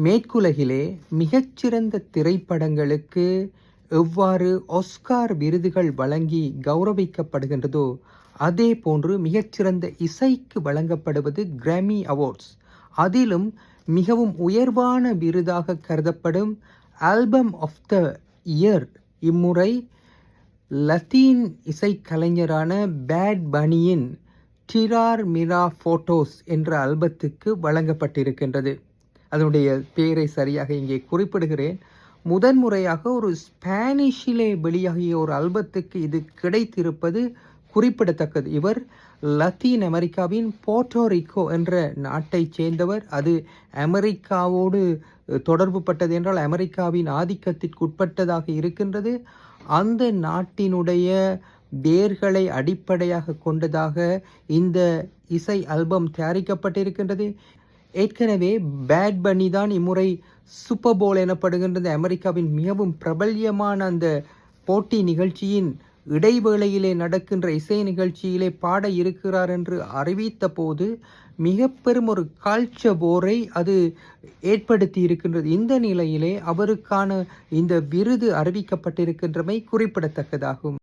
மேற்குலகிலே மிகச்சிறந்த திரைப்படங்களுக்கு எவ்வாறு ஒஸ்கார் விருதுகள் வழங்கி கௌரவிக்கப்படுகின்றதோ அதே போன்று மிகச்சிறந்த இசைக்கு வழங்கப்படுவது கிராமி அவார்ட்ஸ். அதிலும் மிகவும் உயர்வான விருதாக கருதப்படும் ஆல்பம் ஆஃப் த இயர் இம்முறை லத்தீன் இசைக்கலைஞரான பேட் பனியின் டிரார் மிரா ஃபோட்டோஸ் என்ற ஆல்பத்துக்கு வழங்கப்பட்டிருக்கின்றது. அதனுடைய பெயரை சரியாக இங்கே குறிப்பிடுகிறேன். முதன்முறையாக ஒரு ஸ்பானிஷிலே வெளியாகிய ஒரு ஆல்பத்துக்கு இது கிடைத்திருப்பது குறிப்பிடத்தக்கது. இவர் லத்தீன் அமெரிக்காவின் போர்ட்டோரிக்கோ என்ற நாட்டைச் சேர்ந்தவர். அது அமெரிக்காவோடு தொடர்பு பட்டது என்றால் அமெரிக்காவின் ஆதிக்கத்திற்குட்பட்டதாக இருக்கின்றது. அந்த நாட்டினுடைய வேர்களை அடிப்படையாக கொண்டதாக இந்த இசை ஆல்பம் தயாரிக்கப்பட்டிருக்கின்றது. ஏற்கனவே பேட் பனி தான் இம்முறை சூப்பர் போல் எனப்படுகின்றது அமெரிக்காவின் மிகவும் பிரபல்யமான அந்த போட்டி நிகழ்ச்சியின் இடைவேளையிலே நடக்கின்ற இசை நிகழ்ச்சியிலே பாட இருக்கிறார் என்று அறிவித்த போது மிக பெரும் ஒரு கல்ச்சர் போரை அது ஏற்படுத்தி இருக்கின்றது. இந்த நிலையிலே அவருக்கான இந்த விருது அறிவிக்கப்பட்டிருக்கின்றமை குறிப்பிடத்தக்கதாகும்.